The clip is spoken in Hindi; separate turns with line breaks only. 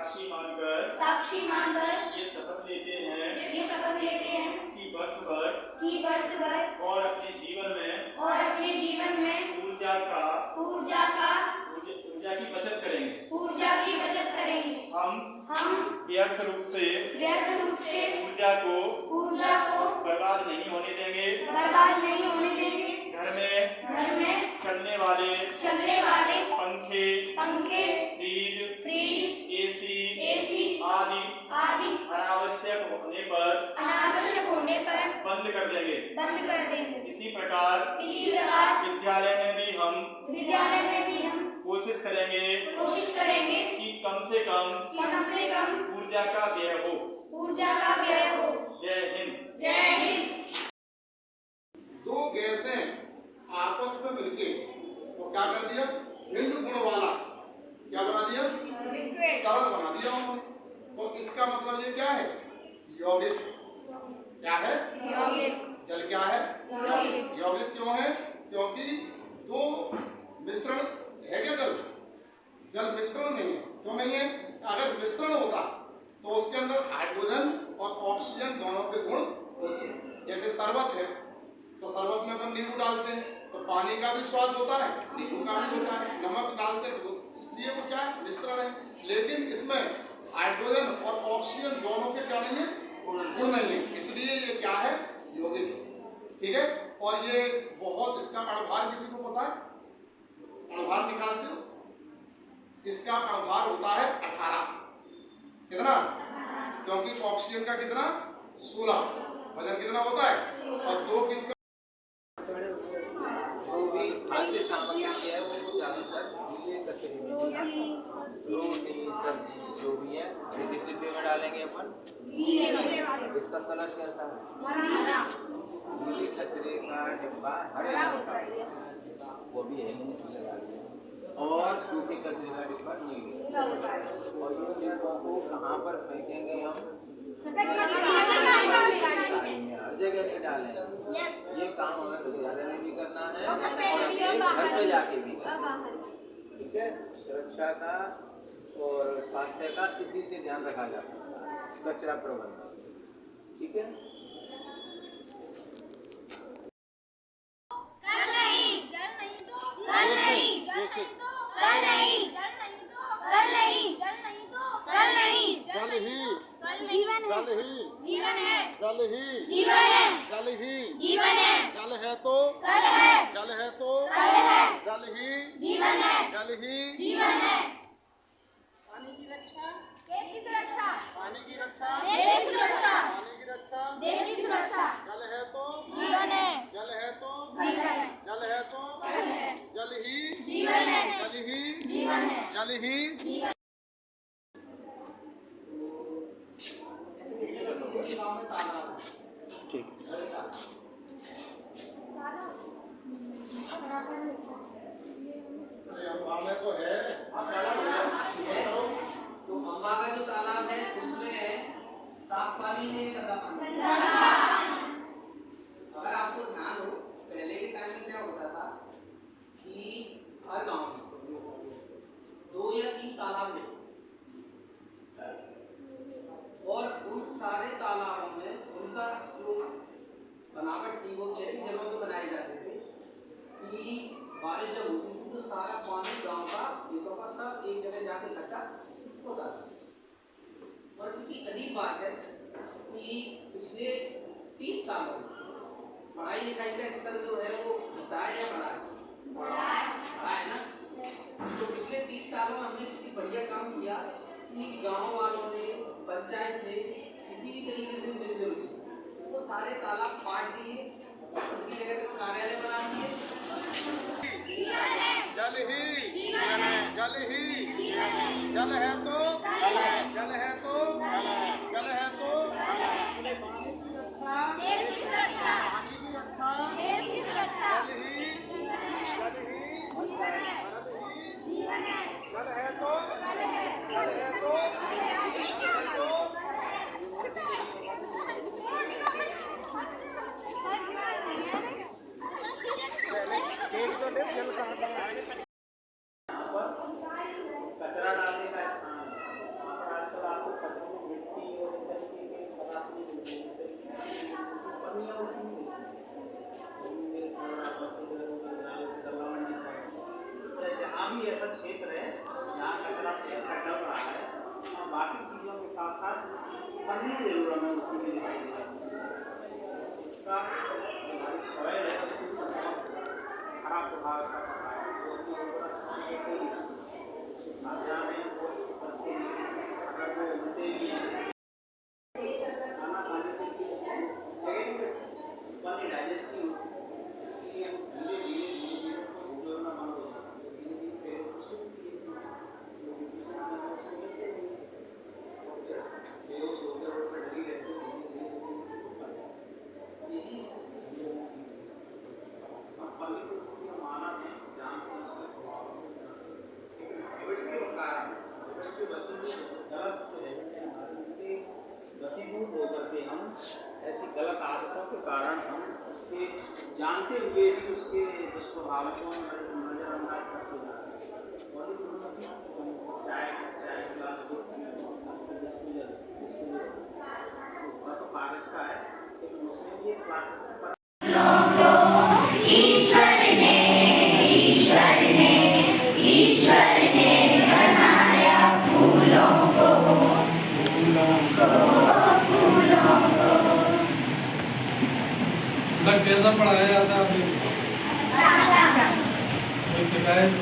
साक्षी मानकर
ये शपथ लेते हैं कि
वर्ष भर
और अपने जीवन में ऊर्जा की बचत करेंगे। हम व्यर्थ रूप से ऊर्जा को बर्बाद नहीं होने देंगे। घर में चलने वाले पंखे, फ्रिज, एसी आदि अनावश्यक होने पर बंद कर देंगे। इसी प्रकार विद्यालय में भी हम कोशिश करेंगे कि कम से कम ऊर्जा का व्यय हो। जय हिंद।
दो गैसें आपस में मिलके वो क्या कर दिया, भिन्न गुण वाला क्या बना दिया, तरल बना दिया उन्होंने। तो इसका मतलब ये क्या है, यौगिक। क्या है, जल क्या है, यौगिक। क्यों है, क्योंकि दो मिश्रण है। क्या जल मिश्रण नहीं है। क्यों नहीं है, अगर मिश्रण होता तो उसके अंदर हाइड्रोजन और ऑक्सीजन दोनों के गुण होते। जैसे शरबत है तो शरबत में अपन नींबू डालते हैं तो पानी का भी स्वाद होता है, नींबू का भी होता है। नमक डालते हैं तो इसलिए वो क्या है, मिश्रण है। लेकिन इसमें हाइड्रोजन और ऑक्सीजन दोनों के क्या नहीं है, गुण नहीं है। इसलिए ये क्या है, यौगिक। ठीक है। और ये बहुत, इसका अणुभार किसी को पता है, अणुभार निकालते हो, इसका अणुभार होता है 18। कितना, क्योंकि ऑक्सीजन का कितना, 16। वजन कितना होता है, और 2 किसका,
खाद्य सामग्री है वो ज्यादातर गीले कचरे में, रोटी सब्जी जो भी है किस डिब्बे में डालेंगे अपन, इसका कलर कैसा है, गीले कचरे का डिब्बा हरे रंग का, वो भी है लगा दिया। और सूखे कचरे का डिब्बा नीले। और ये डिब्बों को कहाँ पर फेंकेंगे हम, हर जगह नहीं डालें। ये काम हमें विद्यालय में भी करना है और घर पे जाके भी करना है। ठीक है। सुरक्षा का और स्वास्थ्य का इसी से ध्यान रखा जाता है, कचरा प्रबंधन। ठीक है।
जल है तो जल ही जीवन है। पानी की रक्षा, देश की सुरक्षा। पानी की रक्षा, देश की सुरक्षा। पानी की रक्षा, देश की सुरक्षा। जल है तो जीवन है, जल है तो जल है तो जल ही जीवन है, जल ही जीवन है, जल ही जीवन। तो है
तो अम्बा का जो तालाब है उसमें साफ पानी है, गंदा पानी। अगर आपको ध्यान हो, पहले के टाइम में क्या होता था कि हर गांव में 2 या 3 तालाब होते और उन सारे तालाबों में उनका जो बनावट थी वो ऐसी जगहों पर बनाए जाते थे कि बारिश जब होती थी तो सारा पानी गांव का खेतों का सब एक जगह जाके इकट्ठा होता था। और किसी अजीब बात है कि पिछले 30 सालों में पढ़ाई लिखाई का स्तर जो है वो घटा है या बढ़ा है ना। तो पिछले 30 सालों में हमने कितनी बढ़िया काम किया कि गाँव वालों ने, पंचायत ने किसी भी तरीके से मिलजुल के तो सारे तालाब पाट दिए, उनकी जगह पे कार्यालय बना दिए।
जल ही जीवन है, जल ही जल है तो जल है तो जल है तो
देश की सुरक्षा,
पानी की रक्षा,
देश की सुरक्षा।
जल ही
जीवन है,
जल है तो जल है तो
कचरा डालने का स्थान,
पानी की जरूर हमें उसमें भी दिखाई दे रहा है। इसका हमारी सॉइल है उसके ऊपर खराब प्रभाव इसका पड़ता है। तो उसके ऊपर होते ही खाद्यान्न में वो करते हैं, अगर वो उगते भी हैं खाना खाने के लिए लेकिन पानी डाइजेस्ट नहीं होती, इसलिए धीरे धीरे धीरे धीरे जोड़ना बंद हो जाता है। धीरे धीरे पेड़ को सूखती है, बेहोश होकर रोड पर डली रहती है, धीरे धीरे यही स्थिति है। अब पहले तो उसको माना जानते हैं उसके प्रभाव, लेकिन हैबिट के कारण हैबिट के वसीले गलत तो हैबिट है हमारे उनके वसीभूत होकर के हम ऐसी गलत आदतों के कारण हम उसके जानते हुए भी उसके दुष्प्रभाव को नजरअंदाज करते जा रहे हैं। और चाय गिलास तो कागज का है, लेकिन उसमें भी एक प्लास्टिक पर
कैसा पढ़ाया जाता है आपने? कोई शिकायत?